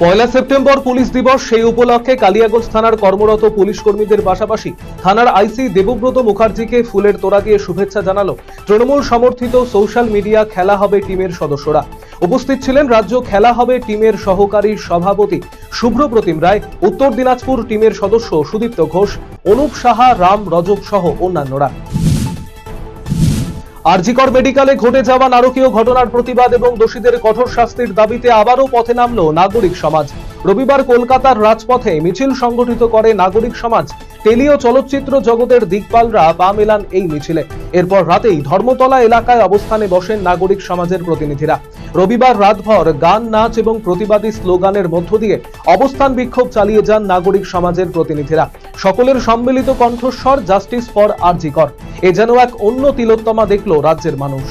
পয়লা September police দিবস, সেই উপলক্ষে কালিয়াগঞ্জ থানার কর্মরত পুলিশ কর্মীদের পাশাপাশি থানার আইসি দেবব্রত মুখার্জিকে ফুলের তোড়া দিয়ে শুভেচ্ছা জানালো তৃণমূল সমর্থিত সোশ্যাল মিডিয়া খেলা হবে টিমের সদস্যরা। উপস্থিত ছিলেন রাজ্য খেলা হবে টিমের সহকারী সভাপতি শুভ্রপ্রতিম রায়, উত্তর দিনাজপুর টিমের সদস্য সুদীপ্ত ঘোষ, অনুপ সাহা, রাম রজক সহ অন্যান্যরা। আরজিকর মেডিকেলে ঘটে যাওয়া নারকীয় ঘটনার প্রতিবাদ এবং দোষীদের কঠোর শাস্তির দাবিতে আবারও পথে নামল নাগরিক সমাজ। রবিবার কলকাতার রাজপথে মিছিল সংগঠিত করে নাগরিক সমাজ। টেলি ও চলচ্চিত্র জগতের দিকপালরা পা মেলান এই মিছিলে। এরপর রাতেই ধর্মতলা এলাকায় অবস্থানে বসেন নাগরিক সমাজের প্রতিনিধিরা। রবিবার রাতভর গান, নাচ এবং প্রতিবাদী স্লোগানের মধ্য দিয়ে অবস্থান বিক্ষোভ চালিয়ে যান নাগরিক সমাজের প্রতিনিধিরা। সকলের সম্মিলিত কণ্ঠস্বর জাস্টিস ফর আরজিকর। এ যেন এক অন্য তিলোত্তমা দেখল রাজ্যের মানুষ।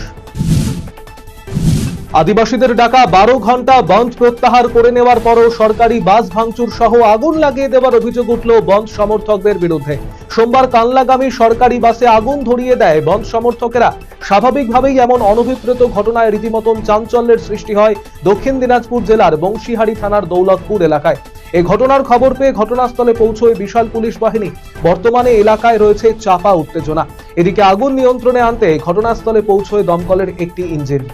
আদিবাসীদের ডাকা 12 ঘন্টা বন্ধ প্রত্যাহার করে নেওয়ার পরও সরকারি বাস ভাঙচুর সহ আগুন লাগিয়ে দেওয়ার অভিযোগ উঠল বন্ধ সমর্থকদের বিরুদ্ধে। সোমবার কানলাগামী সরকারি বাসে আগুন ধরিয়ে দেয় বন্ধ সমর্থকেরা। স্বাভাবিকভাবেই এমন অনভিপ্রেত ঘটনায় রীতিমতন চাঞ্চল্যের সৃষ্টি হয় দক্ষিণ দিনাজপুর জেলার বংশীহারি থানার দৌলতপুর এলাকায়। এই ঘটনার খবর পেয়ে ঘটনাস্থলে পৌঁছয় বিশাল পুলিশ বাহিনী। বর্তমানে এলাকায় রয়েছে চাপা উত্তেজনা। এদিকে আগুন নিয়ন্ত্রণে আনতে ঘটনাস্থলে পৌঁছয় দমকলের একটি ইঞ্জিন।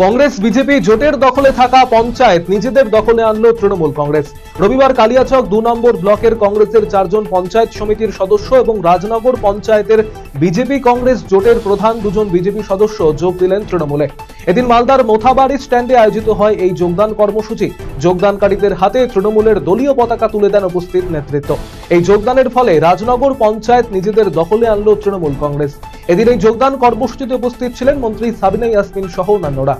কংগ্রেস বিজেপি জোটের দখলে থাকা পঞ্চায়েত নিজেদের দখলে আনলো তৃণমূল কংগ্রেস। রবিবার কালিয়াচক 2 নম্বর ব্লকের কংগ্রেসের 4 জন পঞ্চায়েত সমিতির সদস্য এবং রাজনগর পঞ্চায়েতের বিজেপি কংগ্রেস জোটের প্রধান 2 জন বিজেপি সদস্য যোগ দিলেন তৃণমূলে। এদিন মালদার মোথাবাড়ি স্ট্যান্ডে আয়োজিত হয় এই যোগদান কর্মসূচি। যোগদানকারীদের হাতে তৃণমূলের দলীয় পতাকা তুলে দেন উপস্থিত নেতৃত্ব। এই যোগদানের ফলে রাজনগর পঞ্চায়েত নিজেদের দখলে আনলো তৃণমূল কংগ্রেস। এদিন এই যোগদান কর্মসূচিতে উপস্থিত ছিলেন মন্ত্রী সাবিনা ইয়াসমিন সহ অন্যান্যরা।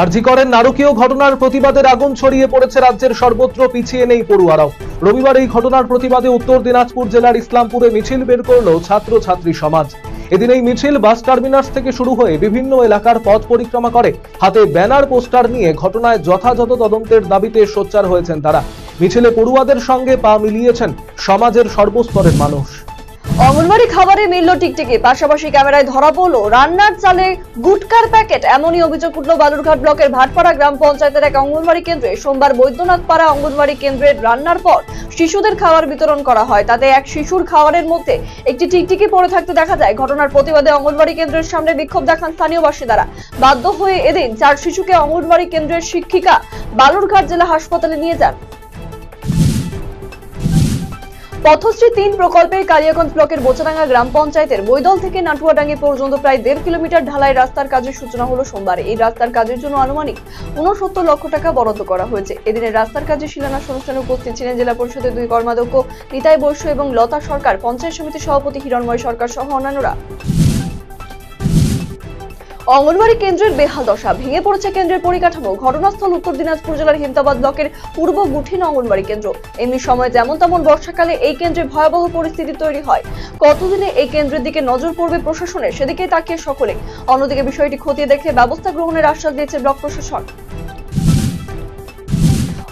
আরজিকরের নারকীয় ঘটনার প্রতিবাদের আগুন ছড়িয়ে পড়েছে রাজ্যের সর্বত্র, পিছিয়ে নেই পড়ুয়ারাও। রবিবার এই ঘটনার প্রতিবাদে উত্তর দিনাজপুর জেলার ইসলামপুরে মিছিল বের করল ছাত্র ছাত্রী সমাজ। এদিন এই মিছিল বাস টার্মিনাস থেকে শুরু হয়ে বিভিন্ন এলাকার পথ পরিক্রমা করে। হাতে ব্যানার পোস্টার নিয়ে ঘটনায় যথাযথ তদন্তের দাবিতে সোচ্চার হয়েছেন তারা। মিছিলে পড়ুয়াদের সঙ্গে পা মিলিয়েছেন সমাজের সর্বস্তরের মানুষ। অঙ্গনওয়াড়ি খাবারে মিলল টিকটিকি, পাশাপাশি ক্যামেরায় ধরা পড়ল রান্নার চালে গুটকার প্যাকেট। এমনই অভিযোগ উঠল বালুরঘাট ব্লকের ভাটপাড়া গ্রাম পঞ্চায়েতের এক অঙ্গনওয়াড়ি কেন্দ্রে। সোমবার বৈদ্যনাথপাড়া অঙ্গনওয়াড়ি কেন্দ্রের রান্নার পর শিশুদের খাবার বিতরণ করা হয়। তাতে এক শিশুর খাবারের মধ্যে একটি টিকটিকি পড়ে থাকতে দেখা যায়। ঘটনার প্রতিবাদে অঙ্গনওয়াড়ি কেন্দ্রের সামনে বিক্ষোভ দেখান স্থানীয় বাসিন্দারা। বাধ্য হয়ে এদিন 4 শিশুকে অঙ্গনওয়াড়ি কেন্দ্রের শিক্ষিকা বালুরঘাট জেলা হাসপাতালে নিয়ে যান। পথশ্রী 3 প্রকল্পের কালিয়াগঞ্জ ব্লকের বোচাডাঙ্গা গ্রাম পঞ্চায়েতের বৈদল থেকে নাটুয়াডাঙ্গি পর্যন্ত প্রায় 1.5 কিলোমিটার ঢালাই রাস্তার কাজের সূচনা হলো সোমবার। এই রাস্তার কাজের জন্য আনুমানিক 69 লক্ষ টাকা বরাদ্দ করা হয়েছে। এদিনের রাস্তার কাজের শিলান্যাস অনুষ্ঠানে উপস্থিত ছিলেন জেলা পরিষদের 2 কর্মাধ্যক্ষ নিতাই বৈশ্য এবং লতা সরকার, পঞ্চায়েত সমিতির সভাপতি হিরণময় সরকার সহ অন্যান্যরা। অঙ্গনওয়াড়ি কেন্দ্রের বেহাল দশা, ভেঙে পড়েছে কেন্দ্রের পরিকাঠামো। ঘটনাস্থল উত্তর দিনাজপুর জেলার হেমতাবাদ ব্লকের পূর্ব গুঠিন অঙ্গনওয়াড়ি কেন্দ্র। এমনি সময় যেমন তেমন বর্ষাকালে এই কেন্দ্রে ভয়াবহ পরিস্থিতি তৈরি হয়। কতদিনে এই কেন্দ্রের দিকে নজর পড়বে প্রশাসনের, সেদিকে তাকিয়ে সকলে। অন্যদিকে বিষয়টি খতিয়ে দেখে ব্যবস্থা গ্রহণের আশ্বাস দিয়েছে ব্লক প্রশাসন।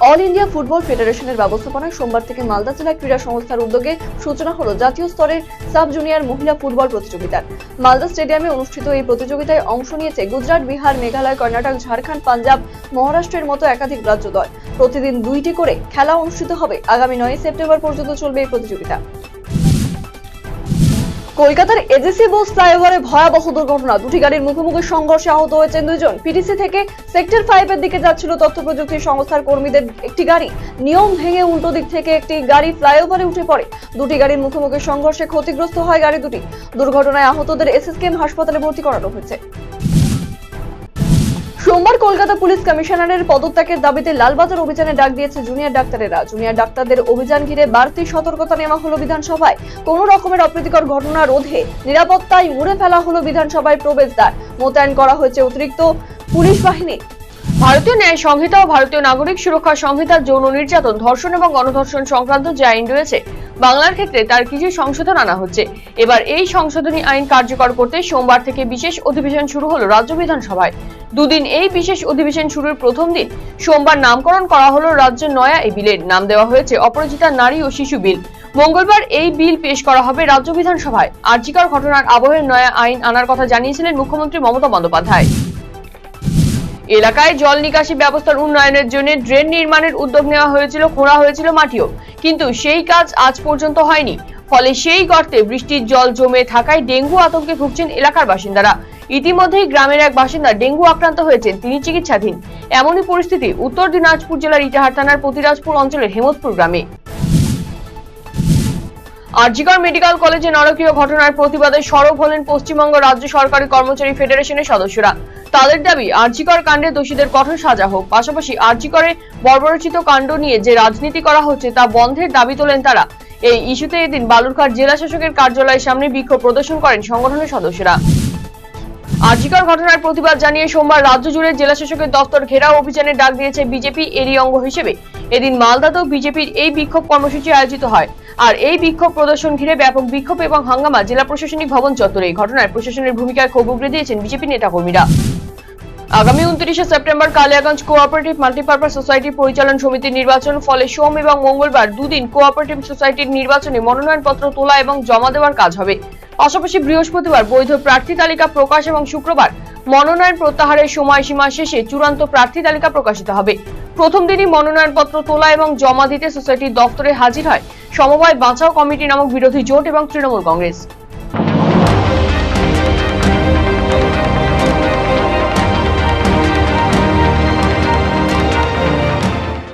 অল ইন্ডিয়া ফুটবল ফেডারেশনের ব্যবস্থাপনায় সোমবার থেকে মালদা জেলা ক্রীড়া সংস্থার উদ্যোগে সূচনা হলো জাতীয় স্তরের সাব জুনিয়র মহিলা ফুটবল প্রতিযোগিতার। মালদা স্টেডিয়ামে অনুষ্ঠিত এই প্রতিযোগিতায় অংশ নিয়েছে গুজরাট, বিহার, মেঘালয়, কর্ণাটক, ঝাড়খণ্ড, পাঞ্জাব, মহারাষ্ট্রের মতো একাধিক রাজ্য দল। প্রতিদিন 2টি করে খেলা অনুষ্ঠিত হবে। আগামী 9 সেপ্টেম্বর পর্যন্ত চলবে এই প্রতিযোগিতা। কলকাতার এজিসি বোস ফ্লাইওভারে ভয়াবহ দুর্ঘটনা। 2টি গাড়ির মুখোমুখি সংঘর্ষে আহত হয়েছেন 2 জন। পিটিসি থেকে সেক্টর 5 এর দিকে যাচ্ছিল তথ্য প্রযুক্তি সংস্থার কর্মীদের একটি গাড়ি। নিয়ম ভেঙে উল্টো দিক থেকে একটি গাড়ি ফ্লাইওভারে উঠে পড়ে। 2টি গাড়ির মুখোমুখি সংঘর্ষে ক্ষতিগ্রস্ত হয় গাড়ি দুটি। দুর্ঘটনায় আহতদের এসএসকেএম হাসপাতালে ভর্তি করানো হয়েছে। সোমবার কলকাতা পুলিশ কমিশনারের পদত্যাগের দাবিতে লালবাজার অভিযানে ডাক দিয়েছে জুনিয়র ডাক্তারেরা। জুনিয়র ডাক্তারদের অভিযান ঘিরে বাড়তি সতর্কতা নেওয়া হলো বিধানসভায়। কোনো রকমের অপ্রীতিকর ঘটনা রোধে নিরাপত্তায় মুড়ে ফেলা হলো বিধানসভায় প্রবেশদ্বার। মোতায়েন করা হয়েছে অতিরিক্ত পুলিশ বাহিনী। ভারতীয় ন্যায় সংহিতা ও ভারতীয় নাগরিক সুরক্ষা সংহিতার যৌন নির্যাতন, ধর্ষণ এবং গণধর্ষণ সংক্রান্ত যে আইন রয়েছে বাংলার ক্ষেত্রে তার কিছু সংশোধন আনা হচ্ছে। এবার এই সংশোধনী আইন কার্যকর করতে সোমবার থেকে বিশেষ অধিবেশন শুরু হলো রাজ্য বিধানসভায়। 2 দিন এই বিশেষ অধিবেশন শুরুর প্রথম দিন সোমবার নামকরণ করা হলো রাজ্য নয়া এই বিলের। নাম দেওয়া হয়েছে অপরাজিতা নারী ও শিশু বিল। মঙ্গলবার এই বিল পেশ করা হবে রাজ্য বিধানসভায়। আরজিকর ঘটনার আবহে নয়া আইন আনার কথা জানিয়েছিলেন মুখ্যমন্ত্রী মমতা বন্দ্যোপাধ্যায়। এলাকায় জল নিকাশি ব্যবস্থার উন্নয়নের জন্য ড্রেন নির্মাণের উদ্যোগ নেওয়া হয়েছিল, খোঁড়া হয়েছিল মাটিও, কিন্তু সেই কাজ আজ পর্যন্ত হয়নি। ফলে সেই গর্তে বৃষ্টির জল জমে থাকায় ডেঙ্গু আতঙ্কে ভুগছেন এলাকার বাসিন্দারা। ইতিমধ্যেই গ্রামের এক বাসিন্দা ডেঙ্গু আক্রান্ত হয়েছেন, তিনি চিকিৎসাধীন। এমনই পরিস্থিতি উত্তর দিনাজপুর জেলার ইটাহার থানার প্রতিরাজপুর অঞ্চলের হেমতপুর গ্রামে। আরজিকর মেডিকেল কলেজে নারকীয় ঘটনার প্রতিবাদে সরব হলেন পশ্চিমবঙ্গ রাজ্য সরকারি কর্মচারী ফেডারেশনের সদস্যরা। তাদের দাবি আরজিকর কাণ্ডে দোষীদের কঠোর সাজা হোক, পাশাপাশি আরজিকরে বর্বরোচিত কাণ্ড নিয়ে যে রাজনীতি করা হচ্ছে তা বন্ধের দাবি তোলেন তারা। এই ইস্যুতে এদিন বালুরঘাট জেলা শাসকের কার্যালয়ের সামনে বিক্ষোভ প্রদর্শন করেন সংগঠনের সদস্যরা। আরজিকর ঘটনার প্রতিবাদ জানিয়ে সোমবার রাজ্য জুড়ে জেলা শাসকের দপ্তর ঘেরাও অভিযানের ডাক দিয়েছে বিজেপি। এরই অঙ্গ হিসেবে এদিন মালদাতেও বিজেপির এই বিক্ষোভ কর্মসূচি আয়োজিত হয়। আর এই বিক্ষোভ প্রদর্শন ঘিরে ব্যাপক বিক্ষোভ এবং হাঙ্গামা জেলা প্রশাসনিক ভবন চত্বরে। এই ঘটনায় প্রশাসনের ভূমিকায় ক্ষোভ উগরে দিয়েছেন বিজেপি নেতাকর্মীরা। আগামী 29শে September Kaliaganj cooperative multipurpose society পরিচালন সমিতির নির্বাচন। ফলে সোম এবং মঙ্গলবার দুদিন কোঅপারেটিভ সোসাইটির নির্বাচনে মনোনয়নপত্র তোলা এবং জমা দেওয়ার কাজ হবে। পাশাপাশি বৃহস্পতিবার বৈধ প্রার্থী তালিকা প্রকাশ এবং শুক্রবার মনোনয়ন প্রত্যাহারের সময়সীমা শেষে চূড়ান্ত প্রার্থী তালিকা প্রকাশিত হবে। প্রথম দিনই মনোনয়নপত্র তোলা এবং জমা দিতে সোসাইটির দপ্তরে হাজির হয় সমবায় বাঁচাও কমিটি নামক বিরোধী জোট এবং তৃণমূল কংগ্রেস।